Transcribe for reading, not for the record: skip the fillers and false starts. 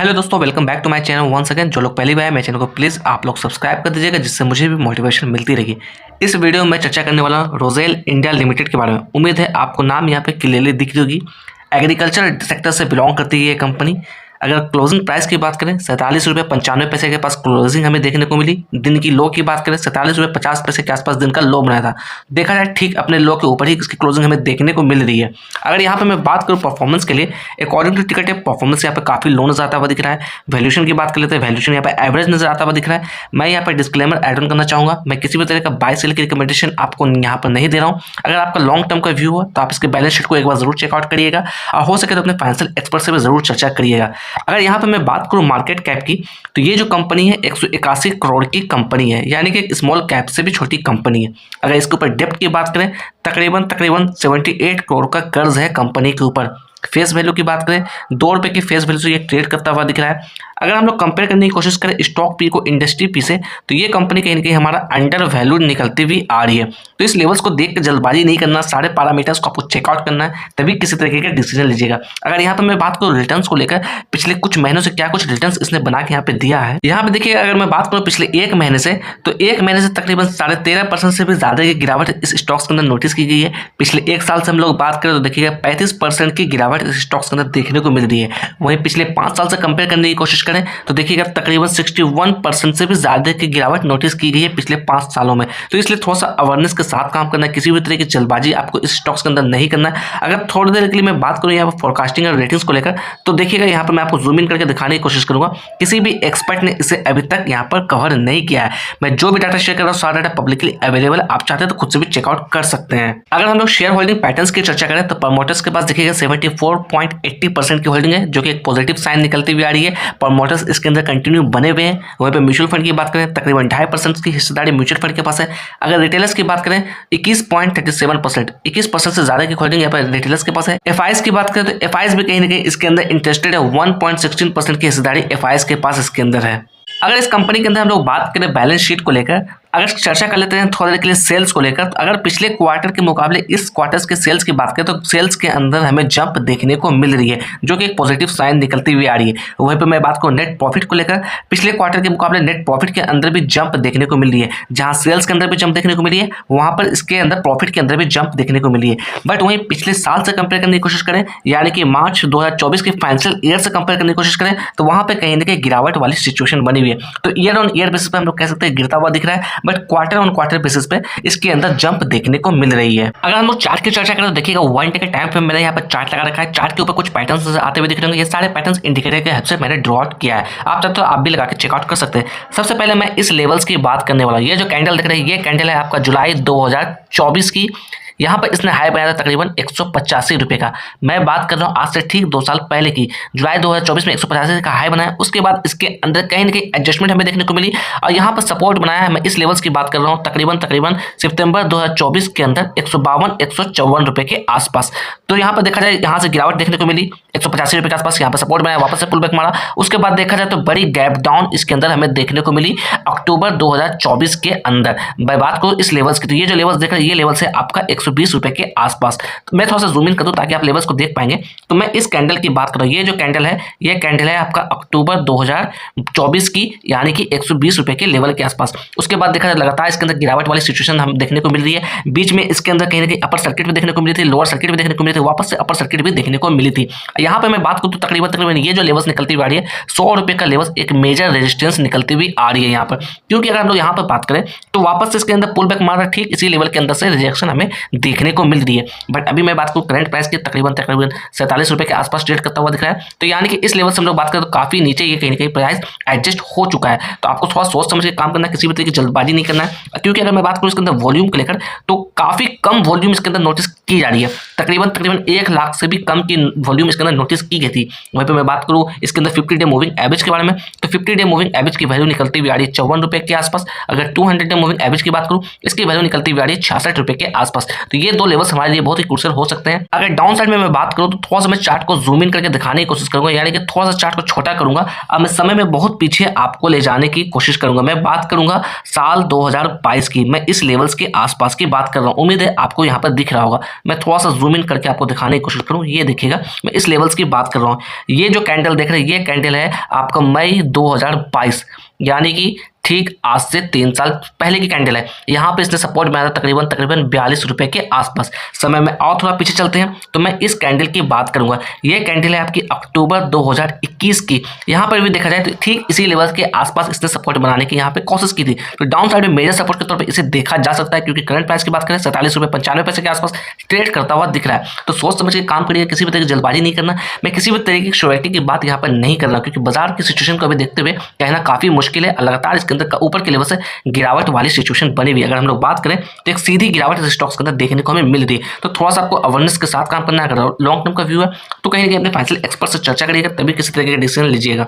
Hello दोस्तों, welcome back to my channel once again. जो लोग पहली बार है मेरे चैनल को प्लीज़ आप लोग सब्सक्राइब कर दीजिएगा, जिससे मुझे भी मोटिवेशन मिलती रहेगी। इस वीडियो में चर्चा करने वाला हूं रोजेल इंडिया लिमिटेड के बारे में। उम्मीद है आपको नाम यहाँ पे क्लियरली दिख रही होगी। एग्रीकल्चर सेक्टर से बिलोंग करती है ये कंपनी। अगर क्लोजिंग प्राइस की बात करें 47 रुपये 95 पैसे के पास क्लोजिंग हमें देखने को मिली। दिन की लो की बात करें 47 रुपये 50 पैसे के आसपास दिन का लो बनाया था। देखा जाए ठीक अपने लो के ऊपर ही इसकी क्लोजिंग हमें देखने को मिल रही है। अगर यहाँ पे मैं बात करूँ परफॉर्मेंस के लिए, अकॉर्डिंग टू टिकट परफॉर्मेंस यहाँ पे काफी लो नजर आता हुआ दिख रहा है। वैल्यूएशन की बात कर लेते हैं, वैल्यूएशन यहाँ पे एवरेज नजर आता हुआ दिख रहा है। मैं यहाँ पर डिस्क्लेमर एड ऑन करना चाहूंगा, मैं किसी भी तरह का बाय सेल की रिकमेंडेशन आपको यहाँ पर नहीं दे रहा हूँ। अगर आपका लॉन्ग टर्म का व्यू हो तो आप इसके बैलेंस शीट को एक बार जरूर चेकआउट करिएगा और हो सके तो अपने फाइनेंशियल एक्सपर्ट से भी जरूर चर्चा करिएगा। अगर यहाँ पर मैं बात करूं मार्केट कैप की, तो ये जो कंपनी है 181 करोड़ की कंपनी है, यानी कि स्मॉल कैप से भी छोटी कंपनी है। अगर इसके ऊपर डेप्ट की बात करें तकरीबन 78 करोड़ का कर्ज है कंपनी के ऊपर। फेस वैल्यू की बात करें 2 रुपये की फेस वैल्यू से ये ट्रेड करता हुआ दिख रहा है। अगर हम लोग कंपेयर करने की कोशिश करें स्टॉक पी को इंडस्ट्री पी से, तो ये कंपनी कहीं ना कहीं हमारा अंडर वैल्यू निकलती हुई आ रही है। तो इस लेवल्स को देख कर जल्दबाजी नहीं करना, सारे पैरामीटर्स को आपको चेकआउट करना है, तभी किसी तरीके का डिसीजन लीजिएगा। अगर यहाँ पर मैं बात करूँ रिटर्न्स को लेकर, पिछले कुछ महीनों से क्या कुछ रिटर्न्स इसने बना के यहाँ पे दिया है। यहाँ पे देखिए, अगर मैं बात करूँ पिछले एक महीने से, तो एक महीने से तकरीबन 13.5% से भी ज्यादा की गिरावट इस स्टॉक्स के अंदर नोटिस की गई है। पिछले एक साल से हम लोग बात करें तो देखिएगा 35% की गिरावट इस स्टॉक्स के अंदर देखने को मिल रही है। वहीं पिछले 5 साल से कंपेयर करने की कोशिश करें तो देखिएगा तकरीबन 61% से भी ज्यादा की गिरावट नोटिस की गई है पिछले 5 सालों में। तो इसलिए थोड़ा सा अवेयरनेस के साथ काम करना है, किसी भी तरह की जल्दबाजी आपको इस स्टॉक्स के अंदर नहीं करना है। अगर थोड़ी देर के लिए मैं बात करूं यहाँ पर फोरकास्टिंग और रेटिंग्स को लेकर, तो देखिएगा यहाँ पर मैं आपको जूम इन करके दिखाने की कोशिश करूंगा। किसी भी एक्सपर्ट ने इसे अभी तक यहाँ पर कवर नहीं किया है। मैं जो भी डाटा शेयर कर रहा हूँ सारा डाटा पब्लिकली अवेलेबल है, आप चाहते हैं तो खुद से भी चेकआउट कर सकते हैं। अगर हम लोग शेयर होल्डिंग पैटर्न्स की चर्चा करें तो प्रमोटर्स के पास देखिएगा 74.80% की होल्डिंग है, जो कि एक पॉजिटिव साइन निकलती हुई आ रही है। प्रमोटर्स इसके अंदर कंटिन्यू बने हुए हैं। वहीं पे म्यूचुअल फंड की बात करें तकरीबन 2.5% की हिस्सेदारी म्यूचुअल फंड के पास है। अगर रिटेलर्स की बात करें 21.37%, 21% से ज्यादा की होल्डिंग यहाँ पर रिटेलर्स के पास है। एफआईएस की बात करें तो एफआईएस भी कहीं ना कहीं इसके अंदर इंटरेस्टेड है। 1.16% की हिस्सेदारी एफआईएस के पास इसके अंदर है। अगर इस कंपनी के अंदर हम लोग बात करें बैलेंस शीट को लेकर, अगर चर्चा कर लेते हैं थोड़ी देर के लिए सेल्स को लेकर, अगर पिछले क्वार्टर के मुकाबले इस क्वार्टर के सेल्स की बात करें तो सेल्स के अंदर हमें जंप देखने को मिल रही है, जो कि एक पॉजिटिव साइन निकलती हुई आ रही है। वहीं पर मैं बात करूं नेट प्रॉफिट को लेकर, पिछले क्वार्टर के मुकाबले नेट प्रॉफिट के अंदर भी जंप देखने को मिल रही है। जहां सेल्स के अंदर भी जंप देखने को मिली है, वहां पर इसके अंदर प्रॉफिट के अंदर भी जंप देखने को मिली है। बट वहीं पिछले साल से कंपेयर करने की कोशिश करें, यानी कि मार्च 2024 के फाइनेंशियल ईयर से कंपेयर करने की कोशिश करें, तो वहां पर कहीं ना कहीं गिरावट वाली सिचुएशन बनी हुई है। तो ईयर ऑन ईयर बेसिस पे हम लोग कह सकते हैं गिरता हुआ दिख रहा है, but quarter on quarter basis पे इसके अंदर जंप देखने को मिल रही है। अगर हम लोग चार्ट की चर्चा करें तो देखिएगा 1 डे के टाइम फ्रेम मैंने यहाँ पर चार्ट लगा रखा है। चार्ट के ऊपर कुछ पैटर्न्स आते हुए दिख रहे होंगे। ये सारे पैटर्न्स इंडिकेटर के हेल्प से मैंने ड्रॉ आउट किया है। आप चाहते तो आप भी लगा के चेकआउट कर सकते हैं। सबसे पहले मैं इस लेवल्स की बात करने वाला हूँ। ये जो कैंडल दिख रही है, ये कैंडल है आपका जुलाई 2024 की। यहाँ पर इसने हाई बनाया था तकरीबन 185 रुपये का। मैं बात कर रहा हूँ आज से ठीक 2 साल पहले की, जुलाई 2024 में 185 का हाई बनाया। उसके बाद इसके अंदर कहीं ना कहीं एडजस्टमेंट हमें देखने को मिली और यहाँ पर सपोर्ट बनाया है। मैं इस लेवल्स की बात कर रहा हूँ तकरीबन सितंबर 2024 के अंदर 152-154 रुपये के आसपास। तो यहाँ पर देखा जाए यहाँ से गिरावट देखने को मिली 185 रुपये के आसपास। यहाँ पर सपोर्ट बनाया, वापस से पुल बैक मारा। उसके बाद देखा जाए तो बड़ी गैप डाउन इसके अंदर हमें देखने को मिली अक्टूबर 2024 के अंदर। मैं बात करूँ इस लेवल्स की, तो ये जो लेवल्स देख रहे हैं ये लेवल्स है आपका 120 रुपये के आसपास। तो मैं थोड़ा सा जूम इन कर दूं ताकि आप लेवल्स को देख पाएंगे। तो मैं इस कैंडल की बात कर रहा हूं। ये जो कैंडल है, ये कैंडल है आपका अक्टूबर 2024 की, यानी कि 120 रुपये के लेवल के आसपास। उसके बाद देखा जाए लगातार इसके अंदर गिरावट वाली सिचुएशन हम देखने को मिल रही है। बीच में इसके अंदर कहीं ना कहीं अपर सर्किट भी देखने को मिली थी, लोअर सर्किट भी देखने को मिली थी, वापस से अपर सर्किट भी देखने को मिली थी। यहाँ पे मैं बात करूँ तो तकरीबन ये जो लेवल्स निकलती हुई आ रही है 100 रुपये का लेवल एक मेजर रेजिस्टेंस निकलती हुई आ रही है यहाँ पर। क्योंकि अगर हम लोग यहाँ पर बात करें तो वापस से इसके अंदर पुल बैक मार ठीक इसी लेवल के अंदर से रिजेक्शन हमें देखने को मिल रही है। बट अभी मैं बात करूं करंट प्राइस की तकरीबन 47 रुपये के आसपास ट्रेड करता हुआ दिख रहा है। तो यानी कि इस लेवल से हम लोग बात करें तो काफी नीचे ये कहीं ना कहीं प्राइस एडजस्ट हो चुका है। तो आपको थोड़ा सोच समझ के काम करना है, किसी भी तरह की जल्दबाजी नहीं करना है। क्योंकि अगर मैं बात करूं इसके अंदर वॉल्यूम को लेकर, तो काफी कम वॉल्यूम इसके अंदर नोटिस की जा रही है। तकरीबन 1 लाख से भी कम की वॉल्यूम इसके अंदर नोटिस की गई थी। वहीं पर मैं बात करूं इसके अंदर 50 डे मूविंग एवरेज के बारे में, तो 50 डे मूविंग एवरेज की वैल्यू निकलती हुई आ रही है 54 रुपये के आसपास। अगर 200 डे मूविंग एवरेज की बात करूं, इसकी वैल्यू निकलती हुई आ रही है 66 रुपये के आसपास। तो ये दो लेवल्स हमारे लिए बहुत ही क्रूशियल हो सकते हैं। अगर डाउन साइड में मैं बात करूं तो थोड़ा सा मैं चार्ट को जूम इन करके दिखाने की कोशिश करूंगा, यानी कि थोड़ा सा चार्ट को छोटा करूंगा। अब मैं समय में बहुत पीछे आपको ले जाने की कोशिश करूंगा। मैं बात करूंगा साल 2022 की, मैं इस लेवल्स के आसपास की बात कर रहा हूं। उम्मीद है आपको यहाँ पर दिख रहा होगा। मैं थोड़ा सा जूम इन करके आपको दिखाने की कोशिश करूँ, ये देखिएगा मैं इस लेवल्स की बात कर रहा हूँ। ये जो कैंडल देख रहे हैं, ये कैंडल है आपका मई 2022, यानी कि ठीक आज से 3 साल पहले की कैंडल है। यहाँ पे इसने सपोर्ट बनाया था तकरीबन 42 रुपए के आसपास। समय में और थोड़ा पीछे चलते हैं तो मैं इस कैंडल की बात करूंगा। ये कैंडल है आपकी अक्टूबर 2021 की। यहाँ पर भी देखा जाए तो ठीक इसी लेवल के आसपास इसने सपोर्ट बनाने की यहाँ पे कोशिश की थी। तो डाउन साइड में मेजर सपोर्ट के तौर पर इसे देखा जा सकता है, क्योंकि करंट प्राइस की बात करें 47 रुपए 95 पैसे के आसपास ट्रेड करता हुआ दिख रहा है। तो सोच समझ के काम करिए, किसी भी तरह की जल्दबाजी नहीं करना। मैं किसी भी तरीके की श्योरिटी की बात यहाँ पर नहीं कर रहा, क्योंकि बाजार की सिचुएशन को अभी देखते हुए कहना काफी मुश्किल है। लगातार इसके अंदर ऊपर के लेवल से गिरावट वाली सिचुएशन बनी हुई है। अगर हम लोग बात करें तो एक सीधी गिरावट इस स्टॉक्स के अंदर देखने को हमें मिल रही है। तो थोड़ा सा आपको अवेयरनेस के साथ काम करना है। अगर लॉन्ग टर्म का व्यू है तो कहीं ना कहीं अपने फाइनेंशियल एक्सपर्ट से चर्चा करिएगा, तभी किसी तरीके का डिसीजन लीजिएगा।